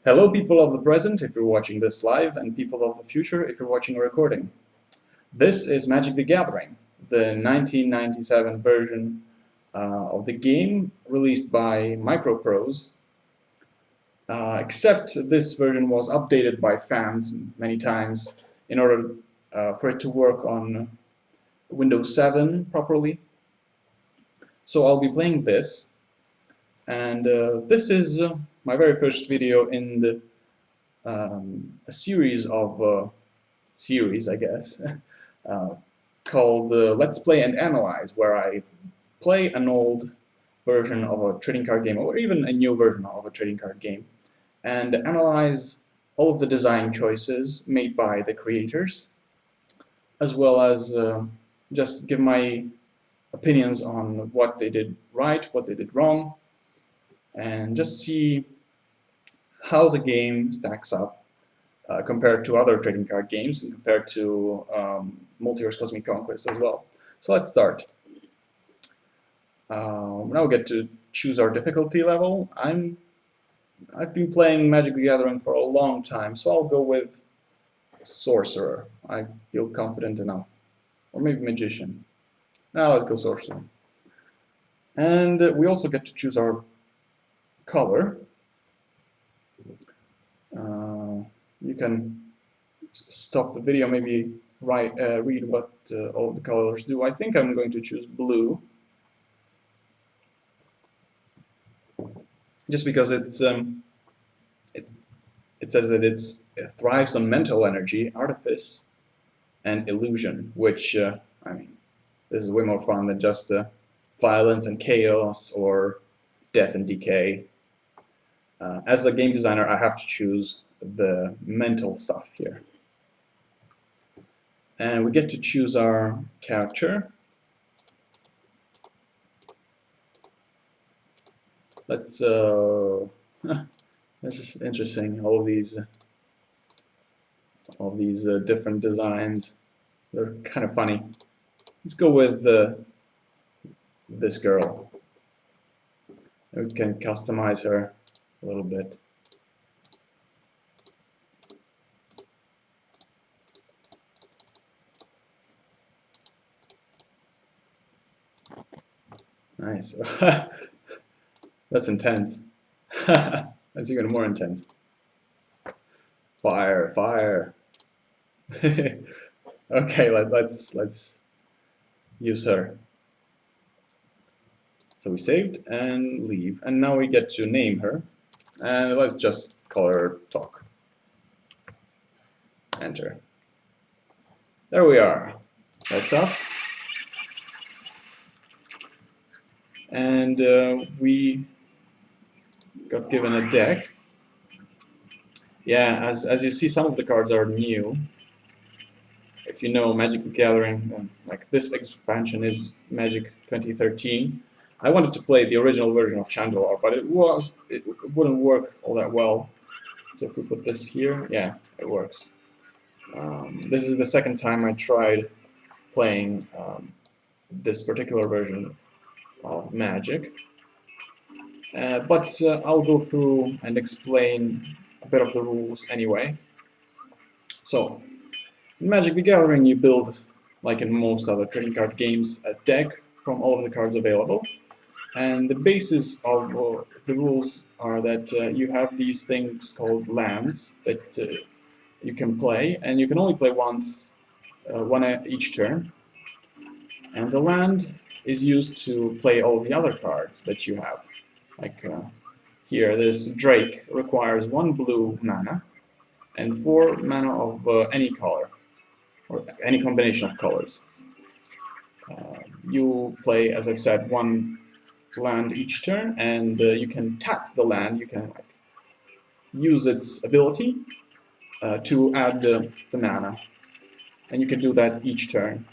Hello people of the present if you're watching this live, and people of the future if you're watching a recording. This is Magic the Gathering, the 1997 version of the game released by Micrprose, except this version was updated by fans many times in order for it to work on Windows 7 properly. So I'll be playing this, and this is my very first video in a series of series, I guess, called Let's Play and Analyze, where I play an old version of a trading card game, or even a new version of a trading card game, and analyze all of the design choices made by the creators, as well as just give my opinions on what they did right, what they did wrong, and just see how the game stacks up compared to other trading card games and compared to Multiverse Cosmic Conquest as well. So let's start. Now we get to choose our difficulty level. I've been playing Magic the Gathering for a long time, so I'll go with Sorcerer. I feel confident enough. Or maybe Magician. Now let's go Sorcerer. And we also get to choose our color. You can stop the video, maybe read what all of the colors do. I think I'm going to choose blue, just because it says that it thrives on mental energy, artifice, and illusion, which I mean, this is way more fun than just violence and chaos or death and decay. As a game designer, I have to choose the mental stuff here. And we get to choose our character. Let's this is interesting, all of these different designs. They're kind of funny. Let's go with this girl. We can customize her a little bit. Nice. That's intense. That's even more intense. Fire, fire. Okay, let's use her. So we saved and leave, and now we get to name her, and let's just call her Talk. Enter. There we are. That's us. And we got given a deck. Yeah, as you see, some of the cards are new. If you know Magic the Gathering, like this expansion is Magic 2013. I wanted to play the original version of Shandalar, but it wouldn't work all that well. So if we put this here, yeah, it works. This is the second time I tried playing this particular version of Magic. But I'll go through and explain a bit of the rules anyway. So, in Magic the Gathering you build, like in most other trading card games, a deck from all of the cards available. And the basis of the rules are that you have these things called lands that you can play, and you can only play once, one each turn. And the land is used to play all of the other cards that you have. Like here, this Drake requires 1 blue mana and 4 mana of any color, or any combination of colors. You play, as I've said, 1 land each turn, and you can tap the land. You can use its ability to add the mana, and you can do that each turn.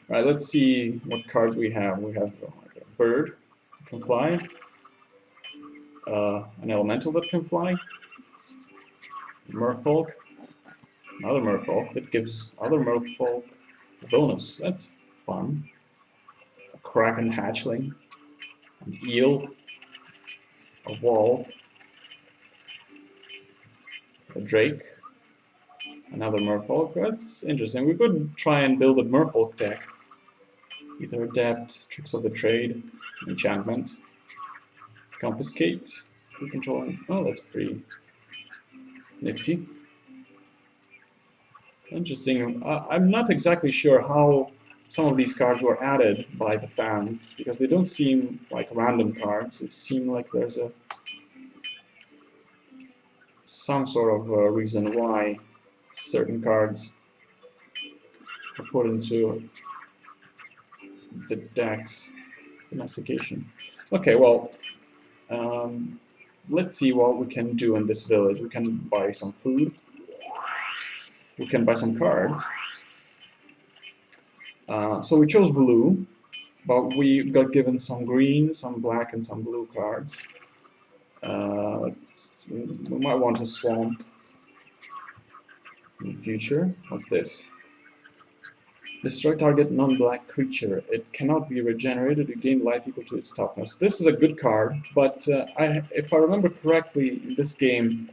All right, let's see what cards we have. We have like a bird that can fly, an elemental that can fly, merfolk, another merfolk that gives other merfolk a bonus. That's fun. A kraken hatchling, an eel, a wall, a Drake, another Merfolk. That's interesting. We could try and build a Merfolk deck. Either Adept, Tricks of the Trade, Enchantment, Confiscate, Control. Oh, that's pretty nifty. Interesting. I'm not exactly sure how some of these cards were added by the fans, because they don't seem like random cards. It seems like there's some sort of reason why certain cards are put into the decks. Domestication. Okay, well, let's see what we can do in this village. We can buy some food. We can buy some cards. So we chose blue, but we got given some green, some black, and some blue cards. We might want a swamp in the future. What's this? Destroy target non-black creature. It cannot be regenerated to gain life equal to its toughness. This is a good card, but if I remember correctly, in this game,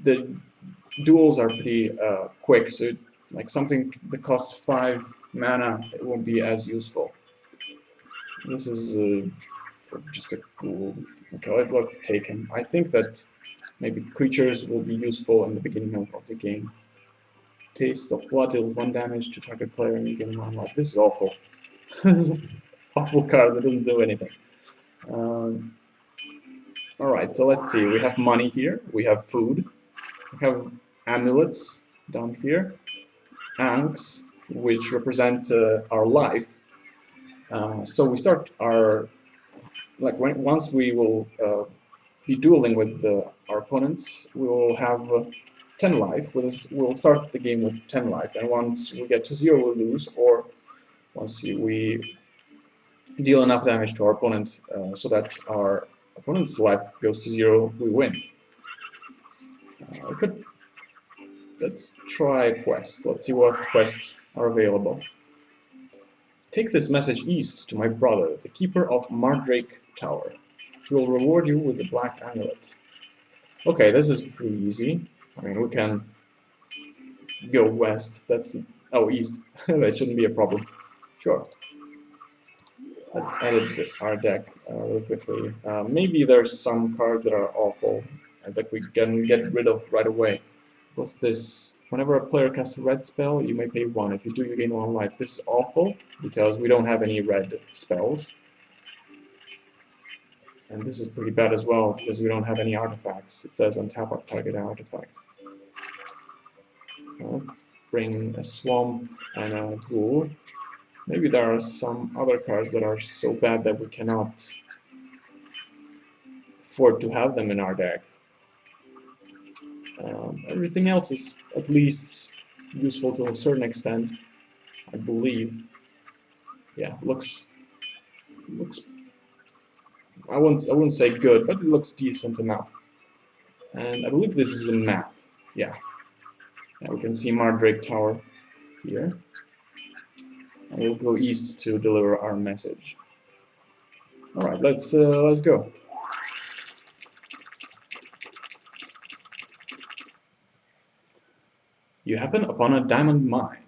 the duels are pretty quick, so like something that costs 5 mana, it won't be as useful. This is just a cool. Okay, let's take him. I think that maybe creatures will be useful in the beginning of the game. Taste of Blood deals 1 damage to target player and you gain 1 life. This is awful. This is an awful card that doesn't do anything. Alright, so let's see. We have money here. We have food. We have amulets down here. Ankhs, which represent our life. So we start our... once we will be dueling with our opponents, we will have 10 life. We'll start the game with 10 life, and once we get to 0, we'll lose, or once we deal enough damage to our opponent so that our opponent's life goes to 0, we win. Let's try a quest. Let's see what quests are available. Take this message east to my brother, the keeper of Mardrake Tower. He will reward you with the black amulet. Okay, this is pretty easy. I mean, we can go west. Oh, east. That shouldn't be a problem. Sure. Let's edit our deck really quickly. Maybe there's some cards that are awful and that we can get rid of right away. What's this? Whenever a player casts a red spell, you may pay 1. If you do, you gain 1 life. This is awful because we don't have any red spells. And this is pretty bad as well because we don't have any artifacts. It says untap our target artifact. Bring a swamp and a ghoul. Maybe there are some other cards that are so bad that we cannot afford to have them in our deck. Everything else is at least useful to a certain extent, I believe. Yeah, looks. I wouldn't say good, but it looks decent enough. And I believe this is a map. Yeah. We can see Mardrake Tower here. And we'll go east to deliver our message. All right, let's go. You happen upon a diamond mine.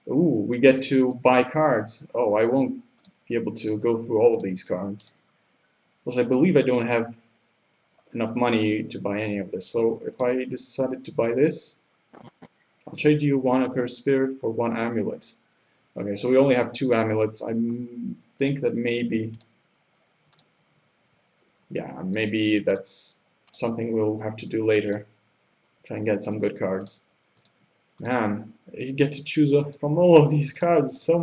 Ooh, we get to buy cards. Oh, I won't be able to go through all of these cards. Because I believe I don't have enough money to buy any of this. So if I decided to buy this, I'll trade you 1 Accursed Spirit for 1 amulet. Okay, so we only have 2 amulets. I think that maybe... Yeah, maybe that's something we'll have to do later. Try and get some good cards. Man, you get to choose from all of these cards. So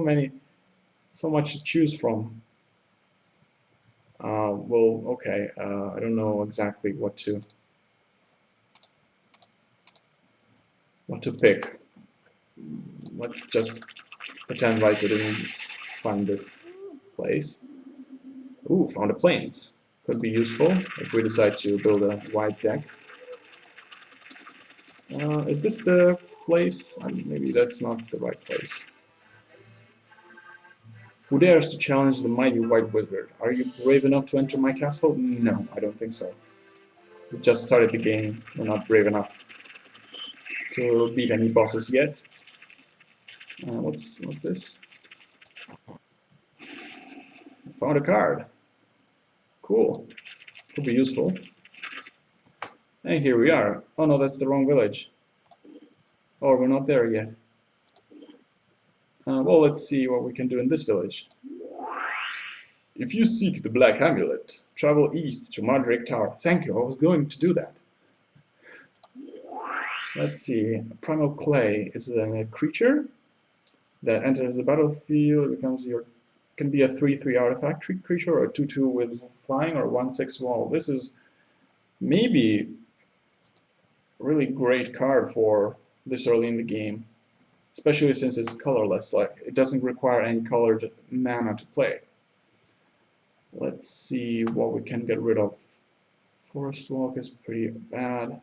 much to choose from. Well, okay. I don't know exactly what to pick. Let's just pretend like we didn't find this place. Ooh, found a plains. Could be useful if we decide to build a white deck. Is this the place? Maybe that's not the right place. Who dares to challenge the mighty white wizard? Are you brave enough to enter my castle? No, I don't think so. We just started the game. We're not brave enough to beat any bosses yet. What's this? Found a card. Cool. Could be useful. And here we are. Oh no, that's the wrong village. Oh, we're not there yet. Well, let's see what we can do in this village. If you seek the Black Amulet, travel east to Mardrake Tower. Thank you, I was going to do that. Let's see. Primal Clay is a creature that enters the battlefield, becomes your can be a 3/3 artifact creature or a 2/2 with flying or 1/6 wall. This is maybe a really great card for this early in the game, especially since it's colorless. Like it doesn't require any colored mana to play. Let's see what we can get rid of. Forest Walk is pretty bad.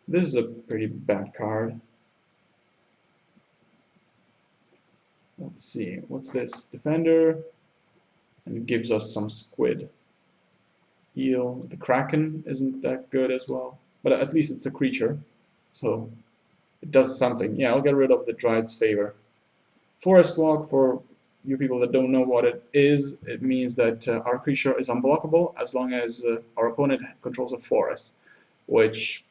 This is a pretty bad card. Let's see, what's this? Defender, and it gives us some squid. Eel. The Kraken isn't that good as well, but at least it's a creature, so it does something. Yeah, I'll get rid of the Dryad's Favor. Forest Walk, for you people that don't know what it is, it means that our creature is unblockable as long as our opponent controls a forest, which,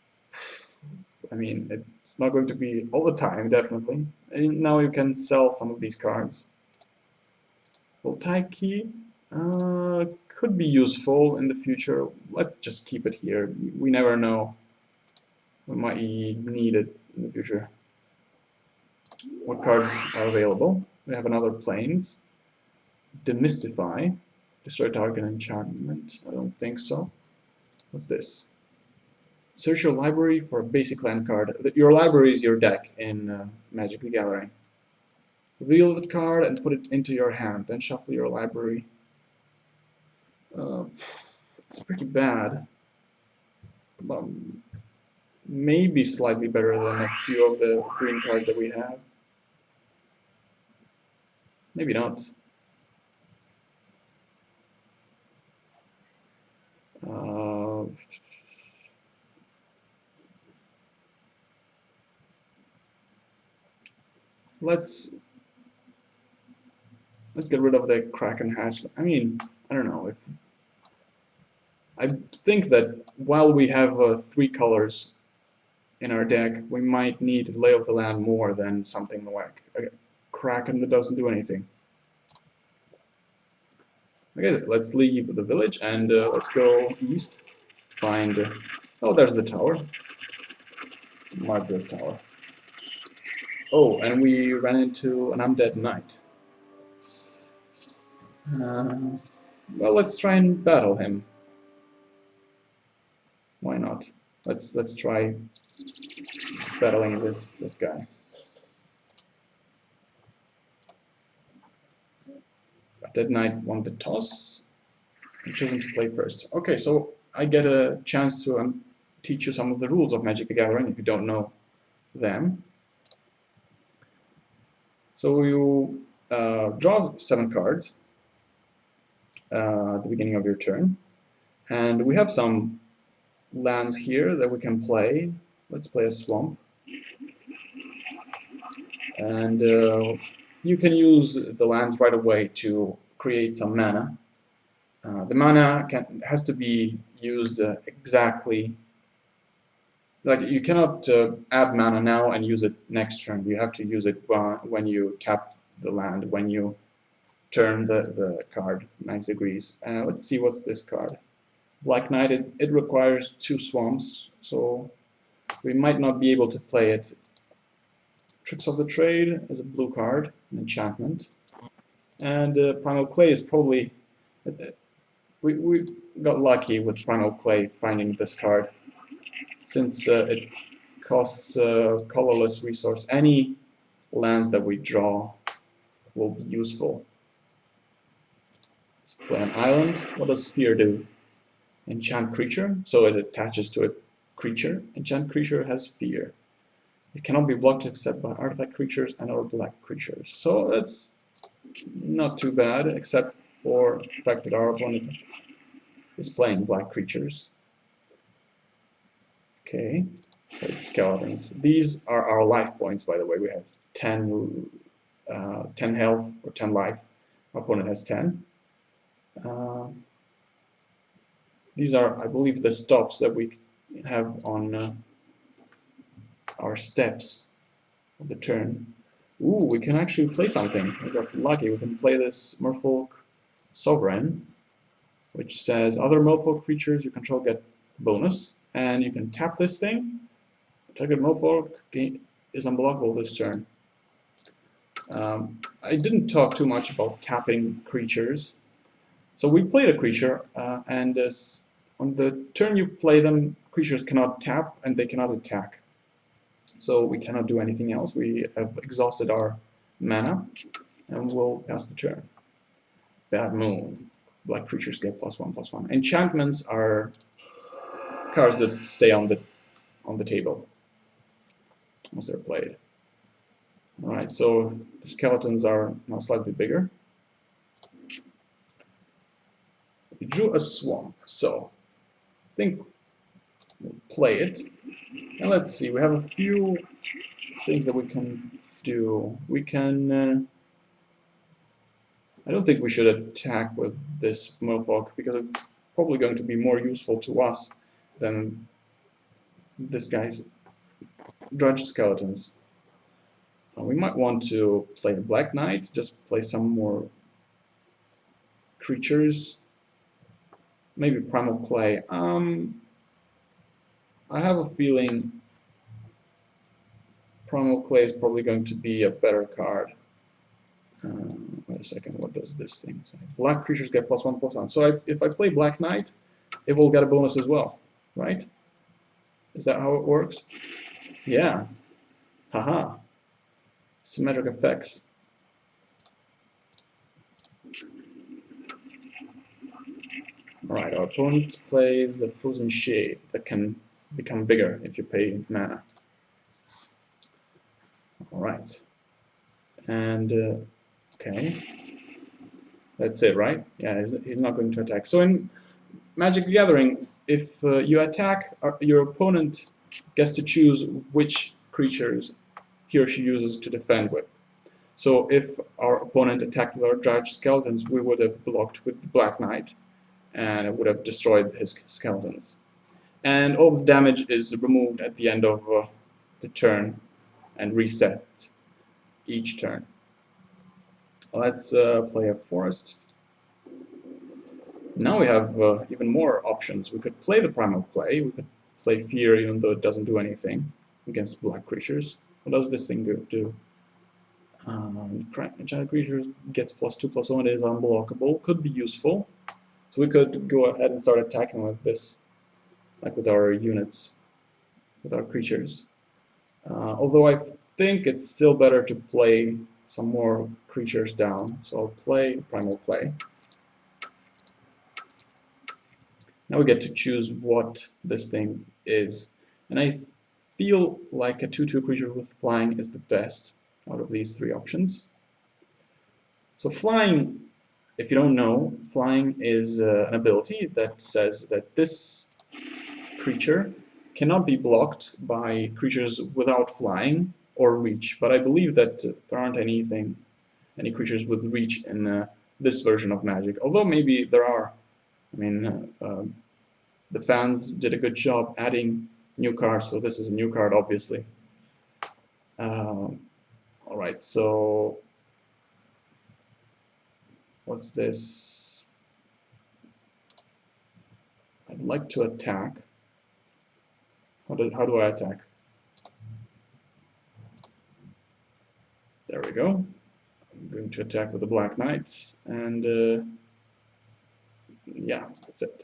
I mean, it's not going to be all the time, definitely. And now you can sell some of these cards. Voltaic Key could be useful in the future. Let's just keep it here. We never know. We might need it in the future. What cards are available? We have another Plains. Demystify. Destroy target enchantment. I don't think so. What's this? Search your library for a basic land card. Your library is your deck in Magic the Gathering. Reveal the card and put it into your hand. Then shuffle your library. It's pretty bad. Maybe slightly better than a few of the green cards that we have. Maybe not. Let's get rid of the Kraken Hatch. I mean, I don't know. I think that while we have 3 colors in our deck, we might need Lay of the Land more than something like a Kraken that doesn't do anything. Okay, let's leave the village and let's go east. Find. Oh, there's the tower. Margaret Tower. Oh, and we ran into an undead knight. Well, let's try and battle him. Why not? Let's try battling this guy. That knight won the toss. I'm choosing to play first. Okay, so I get a chance to teach you some of the rules of Magic the Gathering if you don't know them. So you draw 7 cards at the beginning of your turn, and we have some lands here that we can play. Let's play a swamp, and you can use the lands right away to create some mana. The mana has to be used exactly. Like you cannot add mana now and use it next turn. You have to use it when you tap the land, when you turn the card 90 degrees. Let's see what's this card. Black Knight, it requires 2 swamps, so we might not be able to play it. Tricks of the Trade is a blue card, an enchantment. And Primal Clay is probably... we got lucky with Primal Clay finding this card, since it costs colorless resource. Any lands that we draw will be useful. Let's play an island. What does Sphere do? Enchant creature, so it attaches to a creature. Enchant creature has Fear. It cannot be blocked except by artifact creatures and or black creatures. So that's not too bad, except for the fact that our opponent is playing black creatures. Okay, skeletons. These are our life points, by the way. We have 10 health or 10 life. Our opponent has 10. These are, I believe, the stops that we have on our steps of the turn. Ooh, we can actually play something. We got lucky. We can play this Merfolk Sovereign, which says other Merfolk creatures you control get bonus, and you can tap this thing. Target Merfolk is unblockable this turn. I didn't talk too much about tapping creatures. So we played a creature, and on the turn you play them, creatures cannot tap and they cannot attack. So we cannot do anything else. We have exhausted our mana, and we'll pass the turn. Bad Moon. Black creatures get +1/+1. Enchantments are cards that stay on the table once they're played. Alright, so the skeletons are now slightly bigger. We drew a swamp, so I think we'll play it. And let's see, we have a few things that we can do. We can... I don't think we should attack with this Merfolk, because it's probably going to be more useful to us than this guy's Drudge Skeletons. We might want to play the Black Knight, just play some more creatures. Maybe Primal Clay. I have a feeling Primal Clay is probably going to be a better card. Wait a second, what does this thing say? Black creatures get +1/+1. So if I play Black Knight, it will get a bonus as well, right? Is that how it works? Yeah. Haha. Symmetric effects. Alright, our opponent plays a Frozen Shade that can become bigger if you pay mana. Alright. And, okay. That's it, right? Yeah, he's not going to attack. So in Magic the Gathering, if you attack, your opponent gets to choose which creatures he or she uses to defend with. So if our opponent attacked with our Drudge Skeletons, we would have blocked with the Black Knight, and it would have destroyed his skeletons. And all the damage is removed at the end of the turn and reset each turn. Let's play a Forest. Now we have even more options. We could play the Primal Clay. We could play Fear, even though it doesn't do anything against black creatures. What does this thing do? Enchanted creatures gets +2/+1. It is unblockable. Could be useful. So we could go ahead and start attacking with this, like with our units, with our creatures. Although I think it's still better to play some more creatures down. So I'll play Primal Clay. Now we get to choose what this thing is. And I feel like a 2/2 creature with flying is the best out of these three options. So flying, if you don't know, flying is an ability that says that this creature cannot be blocked by creatures without flying or reach. But I believe that there aren't any creatures with reach in this version of Magic. Although maybe there are. I mean, the fans did a good job adding new cards, so this is a new card, obviously. Alright, so what's this? I'd like to attack. How do I attack? There we go. I'm going to attack with the Black Knight, and yeah, that's it.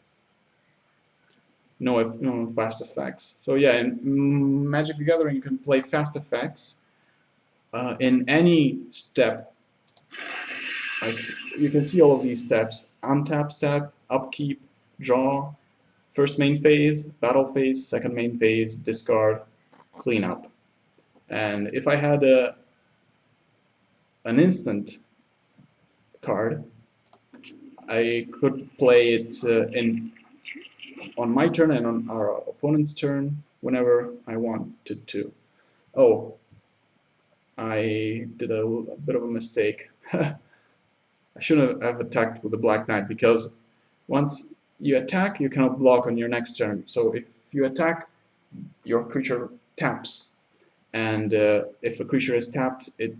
No fast effects. So yeah, in Magic the Gathering you can play fast effects in any step. Like you can see all of these steps: untap step, upkeep, draw, first main phase, battle phase, second main phase, discard, cleanup. And if I had an instant card, I could play it on my turn and on our opponent's turn whenever I wanted to. Oh, I did a bit of a mistake. I shouldn't have attacked with the Black Knight, because once you attack, you cannot block on your next turn. So if you attack, your creature taps, and if a creature is tapped, it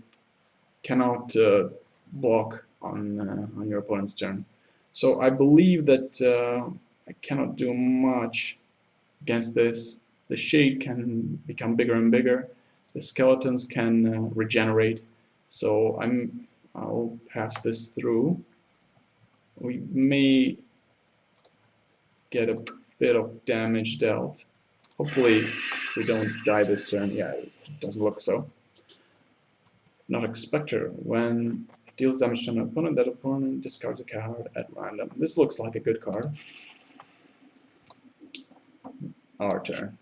cannot block on your opponent's turn. So I believe that I cannot do much against this. The shade can become bigger and bigger. The skeletons can regenerate. So I'll pass this through. We may get a bit of damage dealt. Hopefully we don't die this turn. Yeah, it doesn't look so. Not a Spectre. When it deals damage to an opponent, that opponent discards a card at random. This looks like a good card. Our turn.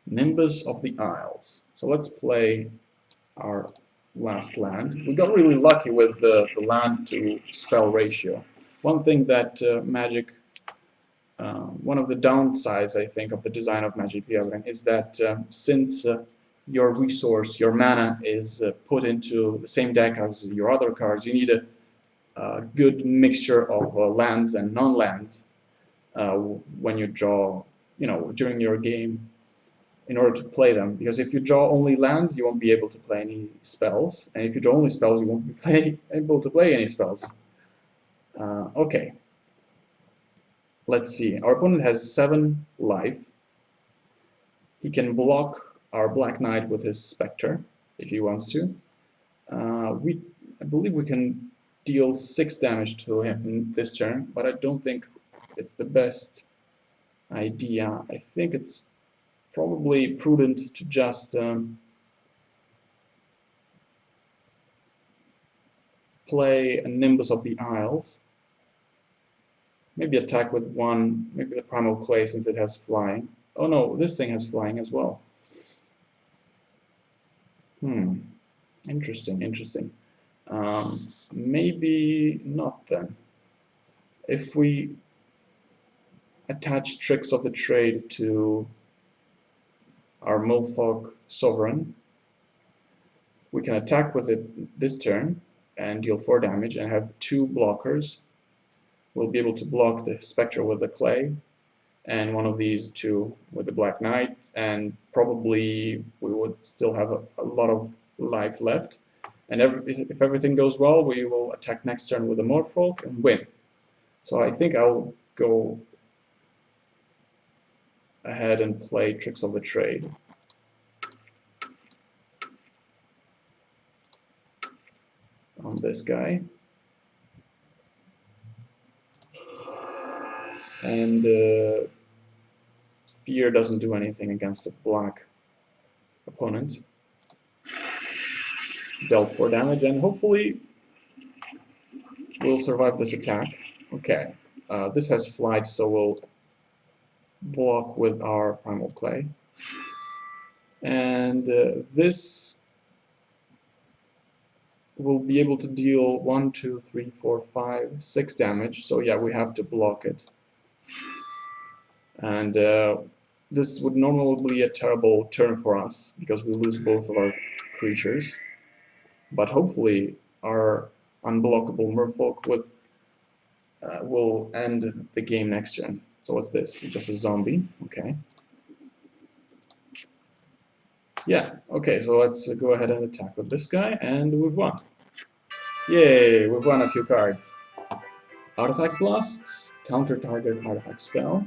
Nimbus of the Isles. So let's play our last land. We got really lucky with the land to spell ratio. One thing that Magic, one of the downsides, I think, of the design of Magic the Gathering is that since your resource, your mana, is put into the same deck as your other cards, you need a good mixture of lands and non-lands when you draw, during your game, in order to play them. Because if you draw only lands, you won't be able to play any spells, and if you draw only spells, you won't be able to play any spells. Okay. Let's see. Our opponent has 7 life. He can block our Black Knight with his Spectre if he wants to. I believe we can deal 6 damage to him in this turn, but I don't think it's the best idea. I think it's probably prudent to just play a Nimbus of the Isles. Maybe attack with maybe the Primal Clay, since it has flying. Oh no, this thing has flying as well. Interesting. Maybe not then. If we attach Tricks of the Trade to our Multiverse Sovereign, we can attack with it this turn and deal 4 damage and have 2 blockers. We'll be able to block the Spectre with the Clay, and one of these 2 with the Black Knight, and probably we would still have a lot of life left. And if everything goes well, we will attack next turn with a Merfolk and win. So I think I'll go ahead and play Tricks of the Trade. On this guy. And Fear doesn't do anything against a black opponent. Dealt 4 damage, and hopefully we'll survive this attack. Okay, this has flight, so we'll block with our Primal Clay. And this will be able to deal 1, 2, 3, 4, 5, 6 damage. So yeah, we have to block it. And this would normally be a terrible turn for us, because we lose both of our creatures. But hopefully our unblockable Merfolk will end the game next turn. So what's this? Just a zombie. Okay. Yeah, okay, so let's go ahead and attack with this guy, and we've won. Yay, we've won a few cards. Artifact Blasts, counter target artifact spell.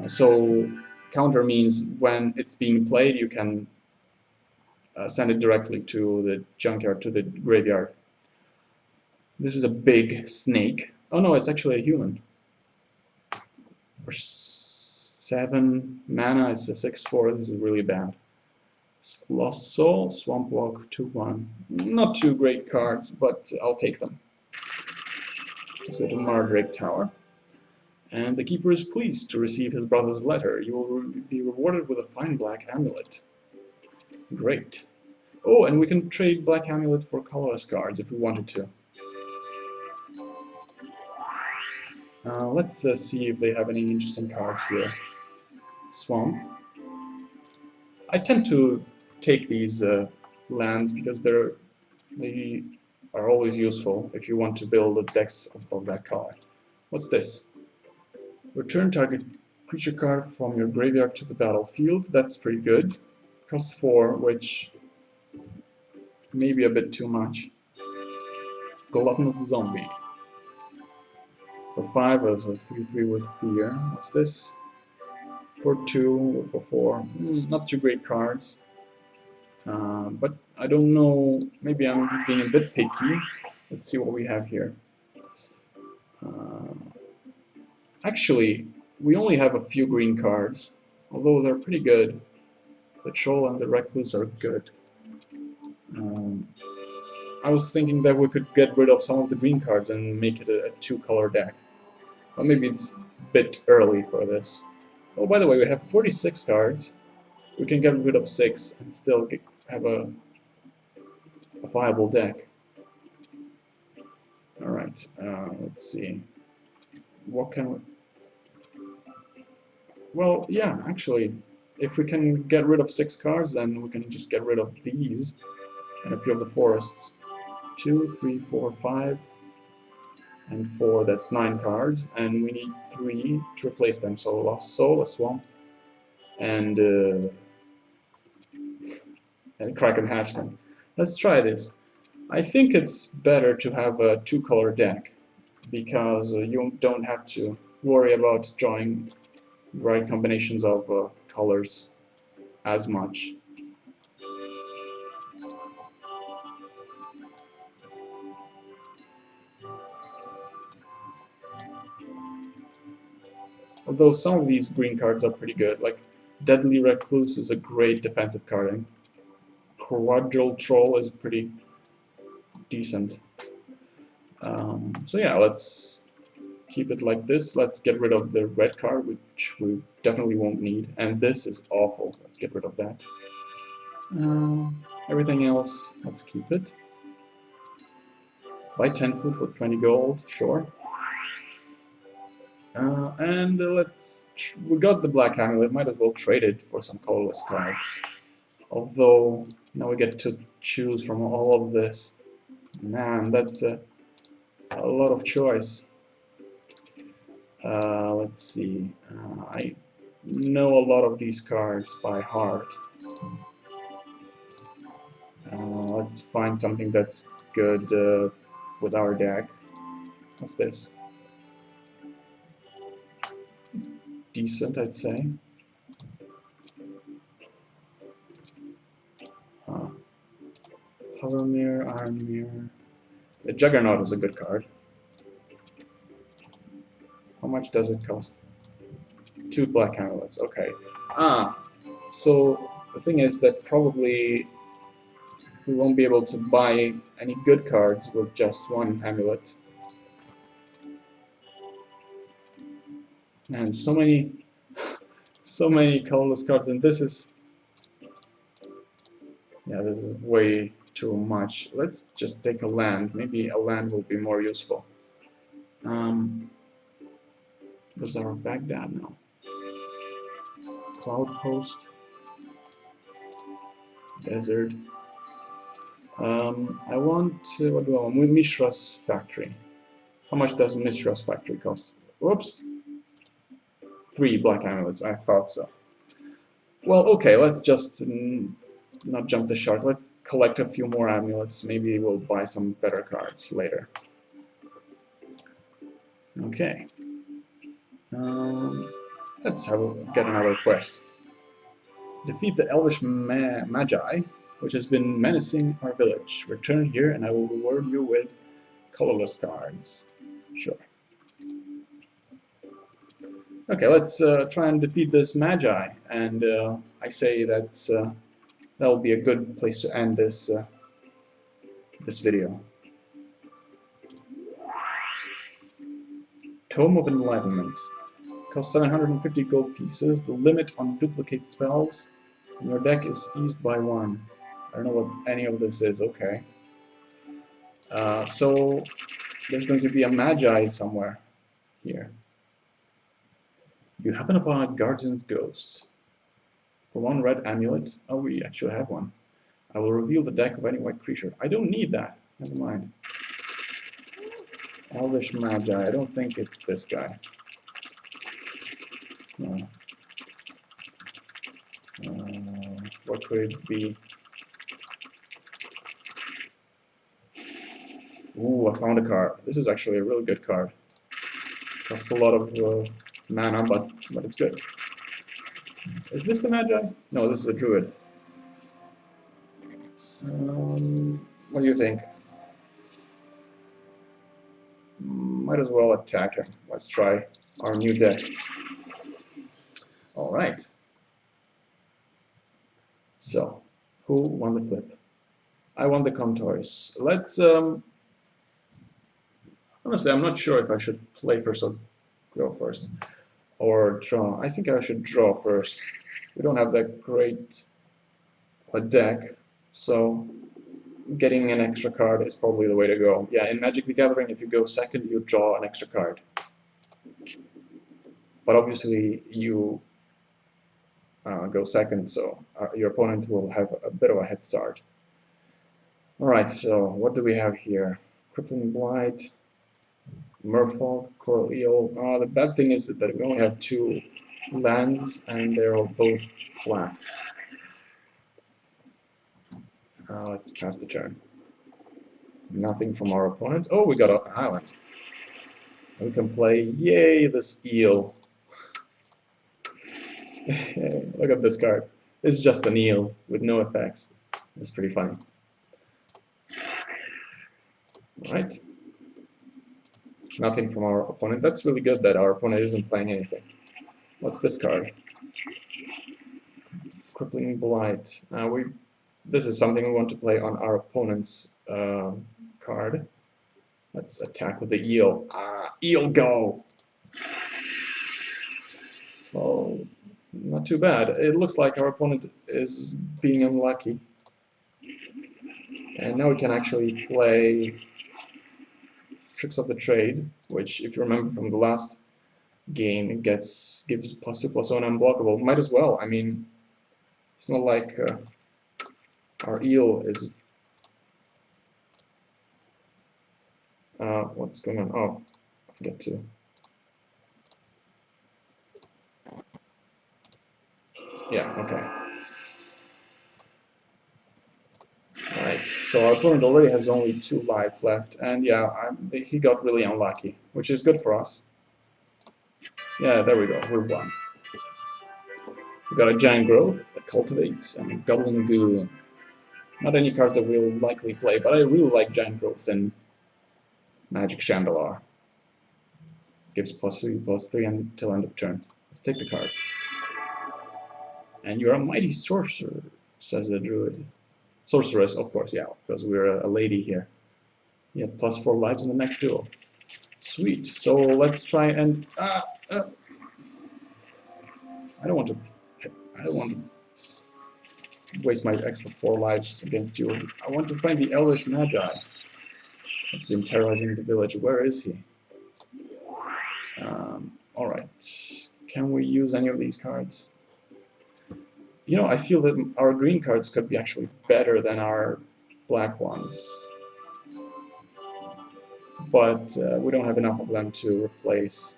So counter means when it's being played, you can send it directly to the junkyard, to the graveyard. This is a big snake. Oh no, it's actually a human. For 7 mana, it's a 6/4. This is really bad. Lost Soul, Swamp Walk, 2/1. Not 2 great cards, but I'll take them. Let's go to Mardrake Tower. And the keeper is pleased to receive his brother's letter. You will be rewarded with a fine black amulet. Great. Oh, and we can trade black amulet for colorless cards if we wanted to. Let's see if they have any interesting cards here. Swamp. I tend to take these lands because they are always useful if you want to build a dex of that color. What's this? Return target creature card from your graveyard to the battlefield. That's pretty good. Cost 4, which may be a bit too much. Gluttonous Zombie. For 5, a 3/3 with fear. What's this? For 2, for 4. Not too great cards. But I don't know, maybe I'm being a bit picky. Let's see what we have here. Actually, we only have a few green cards, although they're pretty good. The Troll and the Recluse are good. I was thinking that we could get rid of some of the green cards and make it a 2-color deck. But maybe it's a bit early for this. Oh, by the way, we have 46 cards. We can get rid of 6 and still have a viable deck. Alright, let's see. What can we... Well, yeah, actually, if we can get rid of 6 cards, then we can just get rid of these and a few of the forests. 2, 3, 4, 5, and 4, that's 9 cards, and we need 3 to replace them. So Lost Soul, a Swamp, and Kraken Hatchling. Let's try this. I think it's better to have a 2-color deck because you don't have to worry about drawing the right combinations of colors as much. Although some of these green cards are pretty good, like Deadly Recluse is a great defensive card. Quadrille Troll is pretty decent. So yeah, let's keep it like this. Let's get rid of the red card, which we definitely won't need. And this is awful. Let's get rid of that. Everything else, let's keep it. Buy 10 food for 20 gold, sure. And we got the black amulet, might as well trade it for some colorless cards. Although, now we get to choose from all of this. Man, that's a lot of choice. Let's see. I know a lot of these cards by heart. Let's find something that's good with our deck. What's this? It's decent, I'd say. Hover Mirror, Iron Mirror. The Juggernaut is a good card. How much does it cost? 2 black amulets, okay. So the thing is that probably we won't be able to buy any good cards with just 1 amulet. Man, so many colorless cards, and this is... Yeah, this is way too much. Let's just take a land. Maybe a land will be more useful. Bazaar of Baghdad now. Cloud Post. Desert. I want what do I want? Mishra's Factory. How much does Mishra's Factory cost? Whoops. 3 black amulets. I thought so. Well, okay. Let's just not jump the shark. Let's collect a few more amulets. Maybe we'll buy some better cards later. Okay. Let's get another quest. Defeat the Elvish Magi, which has been menacing our village. Return here and I will reward you with colorless cards. Sure. Okay, let's try and defeat this Magi, and I say that will be a good place to end this this video. Tome of Enlightenment. Costs 750 gold pieces. The limit on duplicate spells in your deck is eased by 1. I don't know what any of this is. Okay. So there's going to be a Magi somewhere here. You happen upon a Guardian's Ghost. For 1 red amulet. Oh, we actually have one. I will reveal the deck of any white creature. I don't need that. Never mind. Elvish Magi. I don't think it's this guy. No. What could it be? Ooh, I found a card. This is actually a really good card. Costs a lot of mana, but it's good. Is this the Magi? No, this is a Druid. What do you think? Might as well attack him. Let's try our new deck. Alright. So, who won the flip? I won the contours. Let's, honestly, I'm not sure if I should play first or go first. Or draw. I think I should draw first. We don't have that great a deck, so getting an extra card is probably the way to go. Yeah, in Magic the Gathering, if you go second, you draw an extra card. But obviously, you go second, so your opponent will have a bit of a head start. Alright, so what do we have here? Crippling Blight, Merfolk, Coral Eel. The bad thing is that we only have 2 lands, and they're all both black. Let's pass the turn. Nothing from our opponent. Oh, we got an island. We can play, yay, this eel. Look at this card. It's just an eel with no effects. It's pretty funny. Alright. Nothing from our opponent. That's really good that our opponent isn't playing anything. What's this card? Crippling Blight. This is something we want to play on our opponent's card. Let's attack with the eel. Eel go! Oh, not too bad. It looks like our opponent is being unlucky. And now we can actually play Tricks of the Trade, which, if you remember from the last game, it gives +2/+1 unblockable. Might as well. I mean, it's not like our eel is... what's going on? Oh, I forget to... Yeah, okay. Alright, so our opponent already has only 2 life left, and yeah, he got really unlucky, which is good for us. Yeah, there we go, we won. We got a Giant Growth, a Cultivate, and a Goblin Goo. Not any cards that we'll likely play, but I really like Giant Growth and Magic Shandalar. Gives +3/+3 until end of turn. Let's take the cards. And you're a mighty sorcerer, says the druid. Sorceress, of course, yeah, because we're a lady here. You have +4 lives in the next duel. Sweet. So let's try and I don't want to waste my extra 4 lives against you. I want to find the Elvish Magi. That's been terrorizing the village. Where is he? Alright. Can we use any of these cards? You know, I feel that our green cards could be actually better than our black ones. But we don't have enough of them to replace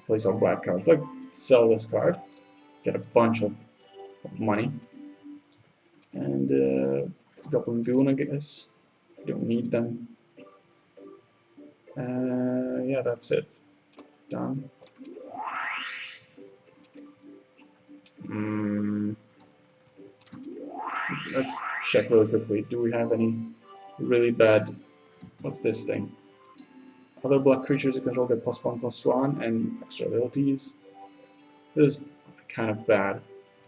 our black cards. Let's sell this card, get a bunch of money, and Goblin Goon, I guess. Don't need them. Yeah, that's it. Done. Let's check really quickly. Do we have any really bad... What's this thing? Other black creatures you control get +1/+1 and extra abilities. This is kind of bad.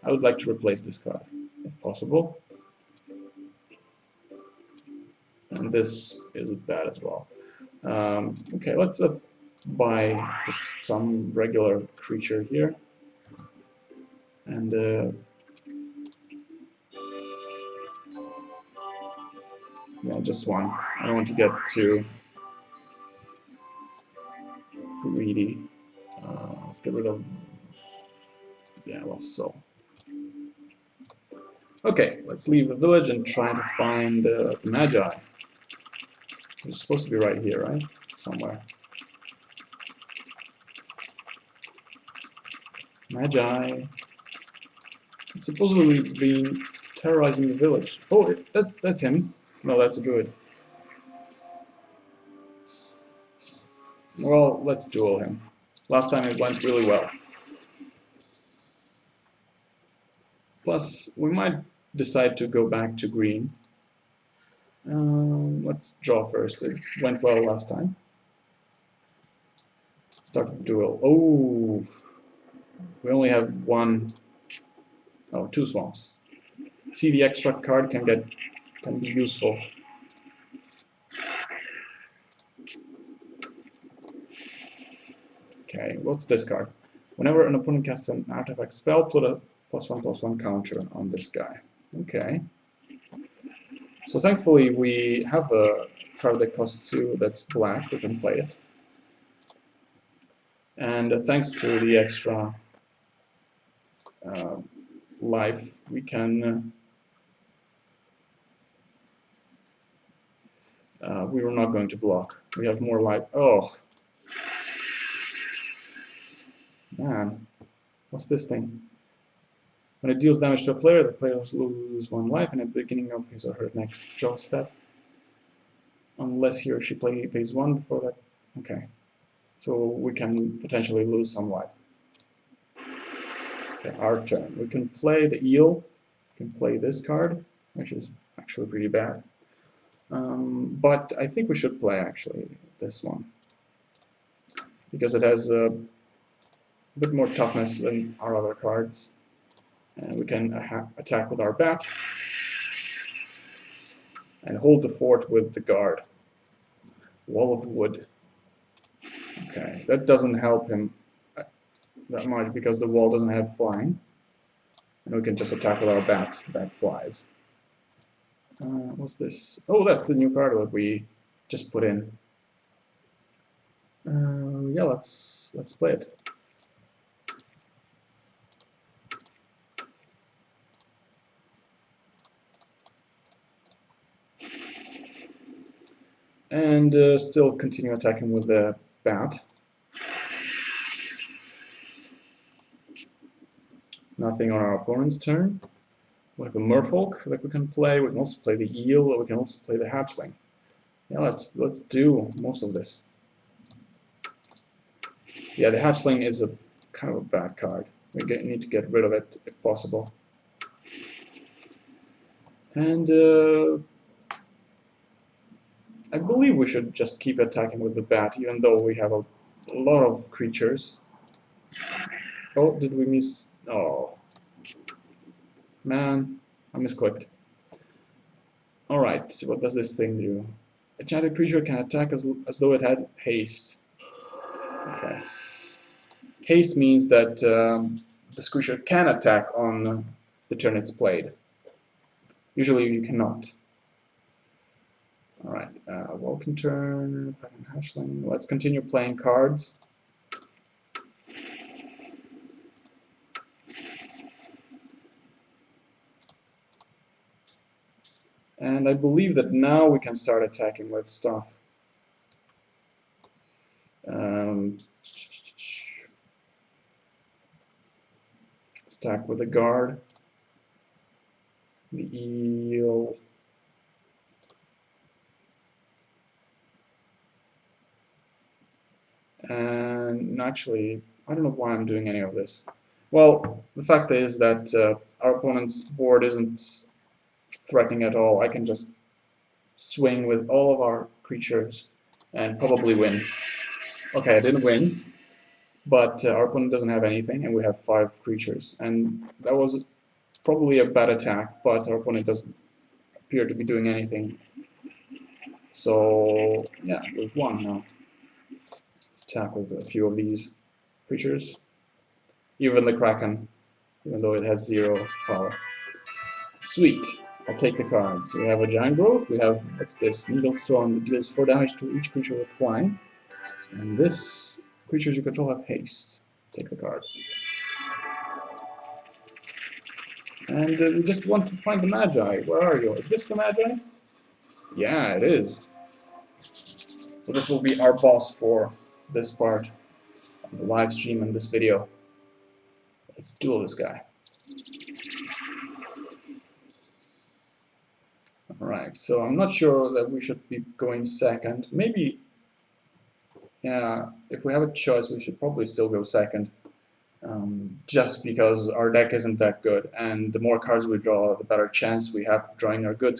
I would like to replace this card, if possible. And this is bad as well. Okay, let's by just some regular creature here. And yeah, just one. I don't want to get too greedy. Let's get rid of, yeah, well, so. Okay, let's leave the village and try to find the Magi. It's supposed to be right here, right? Somewhere. Magi. It's supposedly been terrorizing the village. Oh, that's him. No, that's a druid. Well, let's duel him. Last time it went really well. Plus, we might decide to go back to green. Let's draw first. It went well last time. Start the duel. Oh, we only have two swamps. See, the extra card can be useful. Okay, what's this card? Whenever an opponent casts an artifact spell, put a +1/+1 counter on this guy. Okay. So thankfully we have a card that costs 2 that's black, we can play it. And thanks to the extra life, we can... we were not going to block. We have more life. Oh! Man, what's this thing? When it deals damage to a player, the player loses 1 life at the beginning of his or her next draw step. Unless he or she pays 1 before that. Okay. So we can potentially lose some life. Okay, our turn. We can play the eel. We can play this card, which is actually pretty bad. But I think we should play actually this one. Because it has a bit more toughness than our other cards. And we can attack with our bat. And hold the fort with the guard. Wall of wood. Okay, that doesn't help him that much because the wall doesn't have flying. And we can just attack with our bat that flies. What's this? Oh, that's the new card that we just put in. Yeah, let's play it. And still continue attacking with the bat. Nothing on our opponent's turn. We have a merfolk that we can play. We can also play the eel, or we can also play the hatchling. Yeah, let's do most of this. Yeah, the hatchling is a kind of a bad card. We need to get rid of it if possible. And I believe we should just keep attacking with the bat, even though we have a lot of creatures. Oh, did we miss? Oh, man, I misclicked. Alright, so what does this thing do? A enchanted creature can attack as though it had haste. Okay. Haste means that this creature can attack on the turn it's played. Usually you cannot. Alright, welcome turn, hatchling. Let's continue playing cards. And I believe that now we can start attacking with stuff. Let's attack with the guard, the eel. And actually, I don't know why I'm doing any of this. Well, the fact is that our opponent's board isn't threatening at all. I can just swing with all of our creatures and probably win. Okay, I didn't win, but our opponent doesn't have anything, and we have 5 creatures. And that was probably a bad attack, but our opponent doesn't appear to be doing anything. So, yeah, we've won now. Let's attack with a few of these creatures. Even the Kraken, even though it has 0 power. Sweet. I'll take the cards. We have a Giant Growth. We have, what's this? Needle Storm that deals 4 damage to each creature with flying. And this, creatures you control have haste. Take the cards. And we just want to find the Magi. Where are you? Is this the Magi? Yeah, it is. So this will be our boss for this part of the live stream and this video. Let's duel this guy. Alright, so I'm not sure that we should be going second. Maybe, yeah, if we have a choice, we should probably still go second. Just because our deck isn't that good, and the more cards we draw, the better chance we have of drawing our good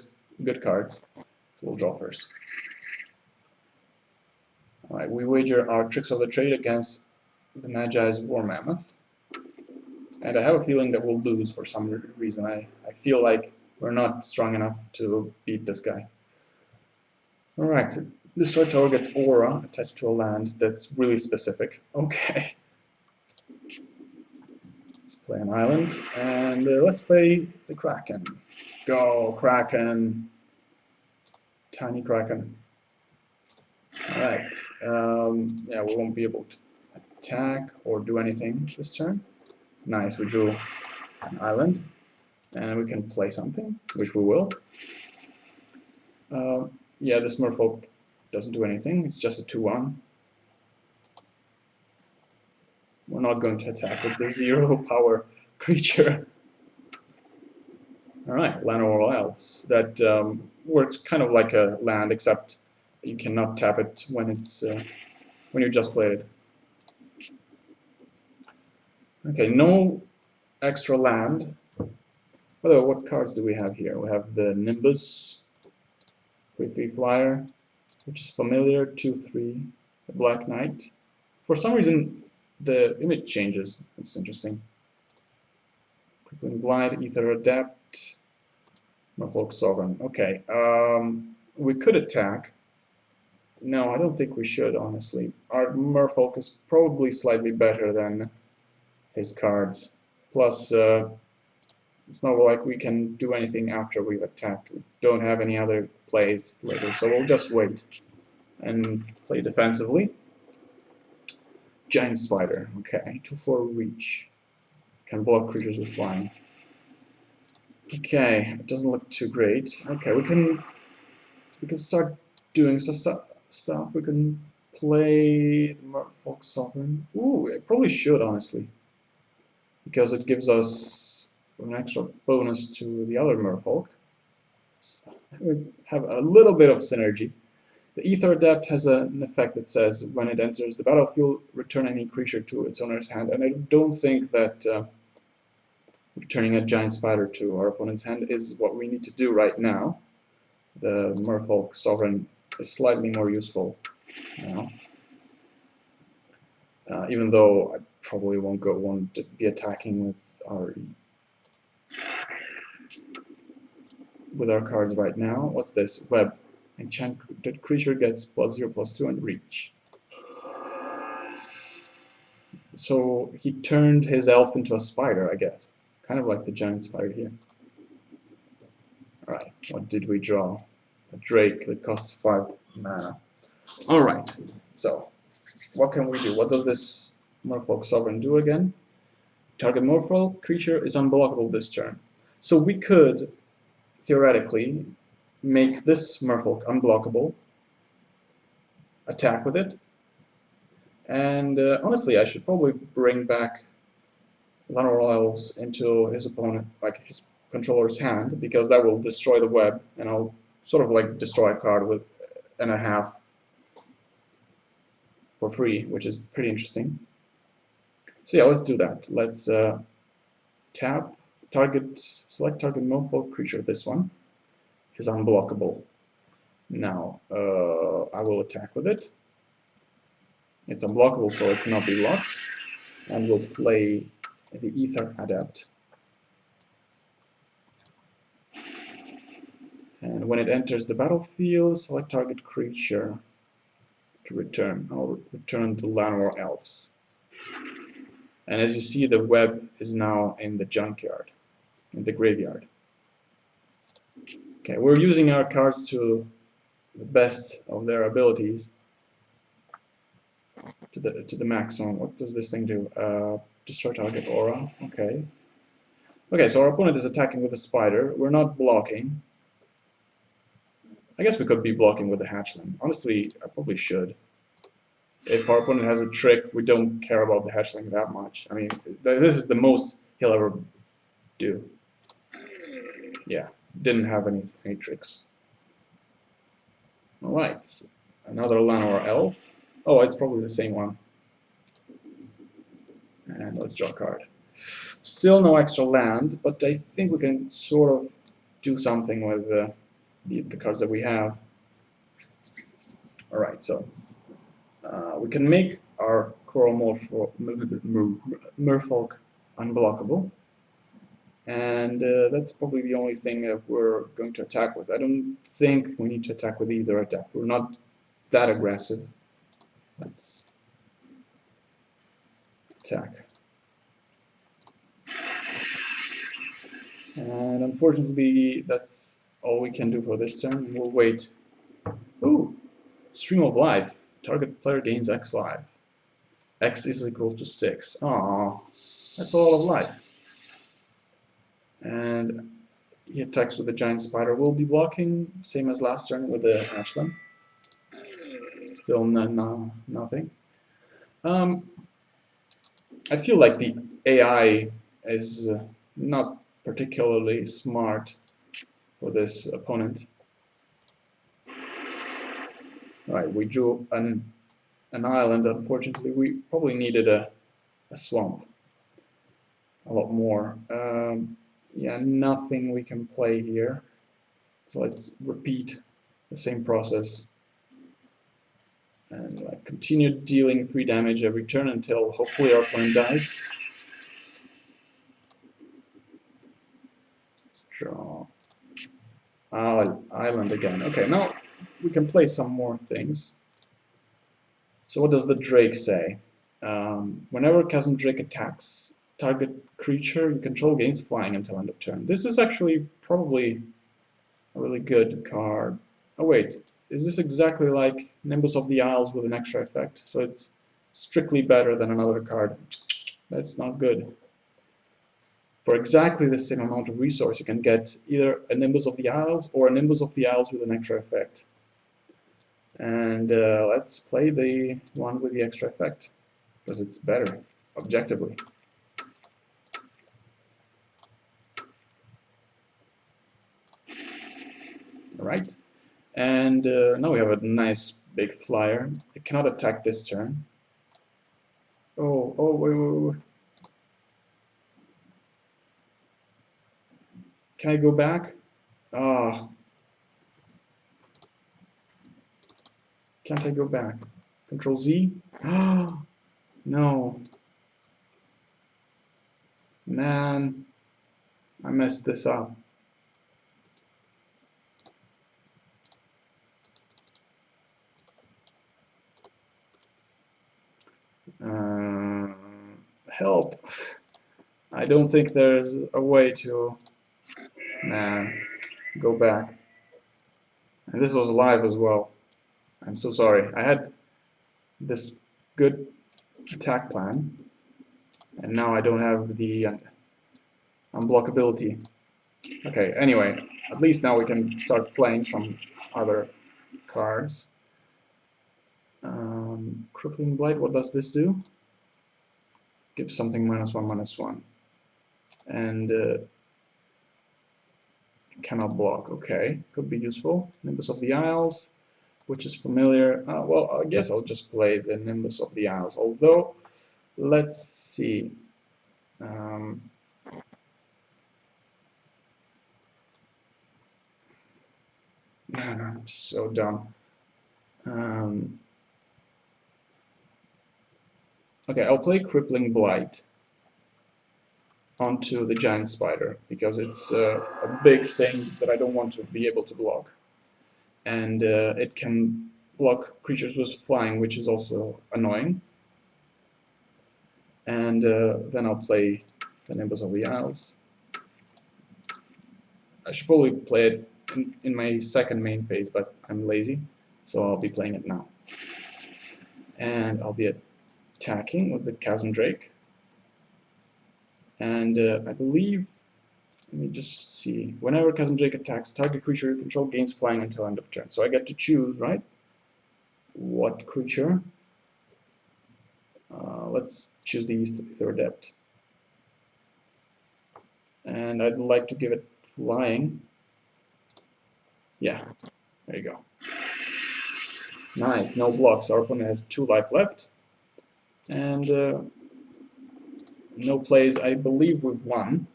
cards. So we'll draw first. Alright, we wager our Tricks of the Trade against the Magi's War Mammoth. And I have a feeling that we'll lose for some reason. I feel like we're not strong enough to beat this guy. Alright, destroy target aura attached to a land. That's really specific. Okay. Let's play an island, and let's play the Kraken. Go, Kraken. Tiny Kraken. Alright, yeah, we won't be able to attack or do anything this turn. Nice, we drew an island, and we can play something, which we will. Yeah, this Merfolk doesn't do anything, it's just a 2/1. We're not going to attack with the 0 power creature. Alright, Llanowar Elves. That works kind of like a land, except you cannot tap it when it's when you just played it. Okay, no extra land. Although, what cards do we have here? We have the Nimbus, 3/3 flyer, which is familiar, 2/3, the Black Knight. For some reason, the image changes. It's interesting. Crippling Blight, Ether Adept, Merfolk Sovereign. Okay, we could attack. No, I don't think we should, honestly. Our Merfolk is probably slightly better than his cards. Plus, it's not like we can do anything after we've attacked. We don't have any other plays later, so we'll just wait and play defensively. Giant Spider, okay, 2/4 reach. Can block creatures with flying. Okay, it doesn't look too great. Okay, we can start doing some stuff. We can play the Merfolk Sovereign. Ooh, I probably should, honestly, because it gives us an extra bonus to the other Merfolk. So we have a little bit of synergy. The Ether Adept has an effect that says when it enters the battlefield, return any creature to its owner's hand. And I don't think that returning a Giant Spider to our opponent's hand is what we need to do right now. The Merfolk Sovereign is slightly more useful now. Even though I probably won't want to be attacking with our cards right now. What's this? Web. Enchanted creature gets +0/+2 and reach. So he turned his elf into a spider, I guess. Kind of like the giant spider here. Alright, what did we draw? A Drake that costs 5 mana. Alright, so what can we do? What does this Merfolk Sovereign do again? Target Merfolk creature is unblockable this turn. So we could, theoretically, make this Merfolk unblockable, attack with it, and honestly, I should probably bring back Llanowar Elves into his opponent, like his controller's hand, because that will destroy the web, and I'll sort of like destroy a card with and a half for free, which is pretty interesting. So yeah, let's do that. Let's tap, select target Merfolk creature. This one is unblockable. Now, I will attack with it. It's unblockable, so it cannot be blocked. And we'll play the Ether Adept. And when it enters the battlefield, select target creature. to return. I'll return the Llanowar Elves. And as you see, the web is now in the junkyard, in the graveyard. Okay, we're using our cards to the best of their abilities, to the maximum. What does this thing do? Destroy target aura. Okay. Okay, so our opponent is attacking with a spider. We're not blocking. I guess we could be blocking with the hatchling. Honestly, I probably should. If our opponent has a trick, we don't care about the hatchling that much. I mean, this is the most he'll ever do. Yeah, didn't have any tricks. Alright, another Llanowar Elf. Oh, it's probably the same one. And let's draw a card. Still no extra land, but I think we can sort of do something with the cards that we have. Alright, so we can make our Coral Merfolk unblockable. And that's probably the only thing that we're going to attack with. I don't think we need to attack with either attack. We're not that aggressive. Let's attack. And unfortunately, that's all we can do for this turn. We'll wait. Ooh, stream of life. Target player gains X life. X is equal to 6. Aww, that's a lot of life. And he attacks with the giant spider. We'll be blocking, same as last turn with the hatchling. Still nothing. I feel like the AI is not particularly smart for this opponent. Alright, we drew an island. Unfortunately, we probably needed a swamp a lot more. Yeah, nothing we can play here. So let's repeat the same process and continue dealing 3 damage every turn until hopefully our opponent dies. Let's draw island again. Okay, now we can play some more things. So what does the Drake say? Whenever Chasm Drake attacks target creature you control gains flying until end of turn. This is actually probably a really good card. Oh wait, is this exactly like Nimbus of the Isles with an extra effect? So it's strictly better than another card. That's not good. For exactly the same amount of resource, you can get either a Nimbus of the Isles or a Nimbus of the Isles with an extra effect. And let's play the one with the extra effect, because it's better, objectively. Alright, and now we have a nice big flyer. It cannot attack this turn. Oh, wait. Can I go back? Ah. Can't I go back? Control Z? Ah, no. Man, I messed this up. Help. I don't think there's a way to go back. And this was live as well. I'm so sorry. I had this good attack plan, and now I don't have the unblockability. Okay, anyway, at least now we can start playing some other cards. Crippling Blight, what does this do? Gives something -1/-1. And cannot block. Okay, could be useful. Nimbus of the Isles, which is familiar. Well, I guess I'll just play the Nimbus of the Isles. Although, let's see. Man, I'm so dumb. Okay, I'll play Crippling Blight onto the giant spider because it's a big thing that I don't want to be able to block, and it can block creatures with flying, which is also annoying. And then I'll play the Nimbus of the Isles. I should probably play it in my second main phase, but I'm lazy, so I'll be playing it now. And I'll be attacking with the Chasm Drake. And I believe, let me just see, whenever Chasm Drake attacks, target creature you control gains flying until end of turn. So I get to choose, right? What creature? Let's choose the Aether Adept. And I'd like to give it flying. Yeah, there you go. Nice, no blocks. Our opponent has 2 life left. And no plays. I believe we've won.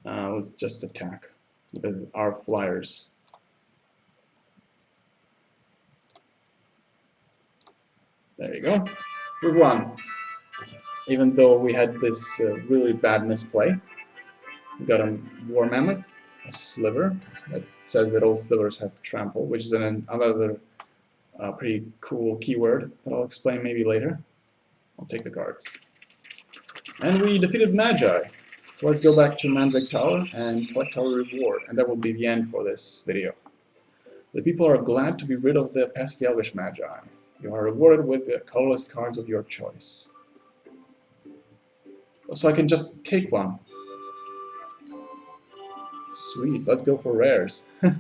Let's just attack with our flyers. There you go. We've won. Even though we had this really bad misplay. We got a War Mammoth, a Sliver, that says that all slivers have trample, which is another pretty cool keyword that I'll explain maybe later. I'll take the cards. And we defeated Magi. So let's go back to Mandrake Tower and collect our reward, and that will be the end for this video. The people are glad to be rid of the pesky elvish Magi. You are rewarded with the colorless cards of your choice. So I can just take one. Sweet, let's go for rares. Let's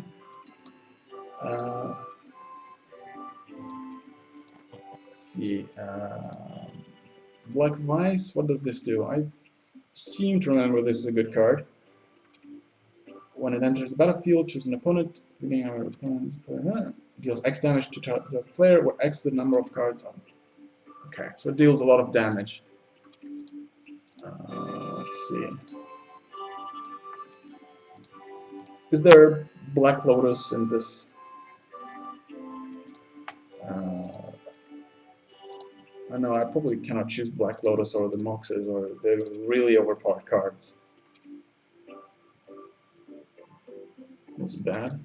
see. Black Vice, what does this do? I seem to remember this is a good card. When it enters the battlefield, choose an opponent. Beginning our opponent deals X damage to the player, where X the number of cards on. Okay, so it deals a lot of damage. Let's see. Is there Black Lotus in this? I know I probably cannot choose Black Lotus or the Moxes, or they're really overpowered cards. That's bad.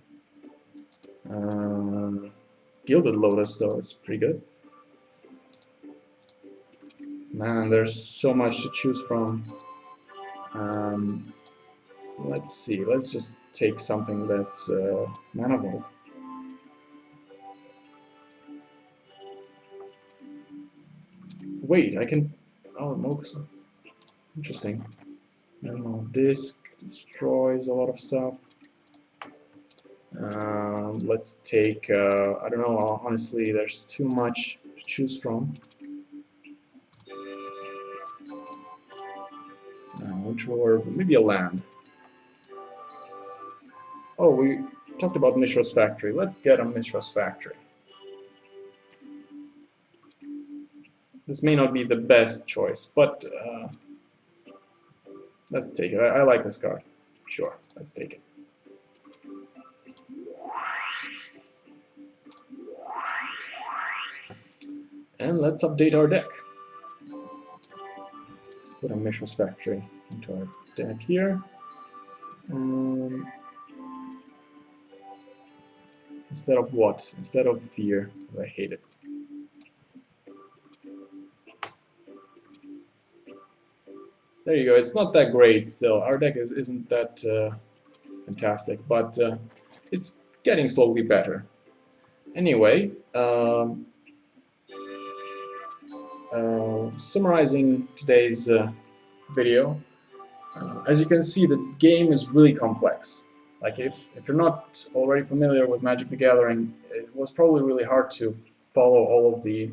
Gilded Lotus, though, is pretty good. Man, there's so much to choose from. Let's see, let's just take something that's Mana Vault. Wait, I can... Oh, Mox. Interesting. Minimal Disc destroys a lot of stuff. Let's take... I don't know, honestly, there's too much to choose from. Or maybe a land. Oh, we talked about Mishra's Factory. Let's get a Mishra's Factory. This may not be the best choice, but let's take it. I like this card. Sure, let's take it. And let's update our deck. Let's put a Mishra's Factory into our deck here. Instead of what? Instead of fear. I hate it. There you go. It's not that great still. Our deck isn't that fantastic, but it's getting slowly better. Anyway, summarizing today's video, as you can see, the game is really complex. Like if you're not already familiar with Magic the Gathering, it was probably really hard to follow all of the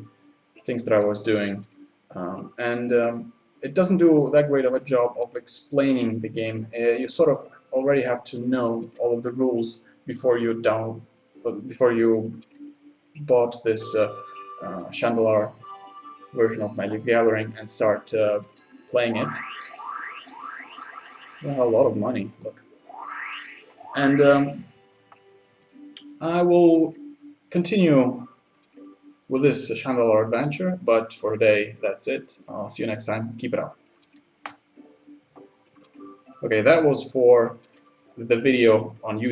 things that I was doing, it doesn't do that great of a job of explaining the game. You sort of already have to know all of the rules before you bought this Shandalar version of Magic the Gathering and start playing it. Well, a lot of money, look. And I will continue with this Shandalar adventure, but for today, that's it. I'll see you next time. Keep it up. Okay, that was for the video on YouTube.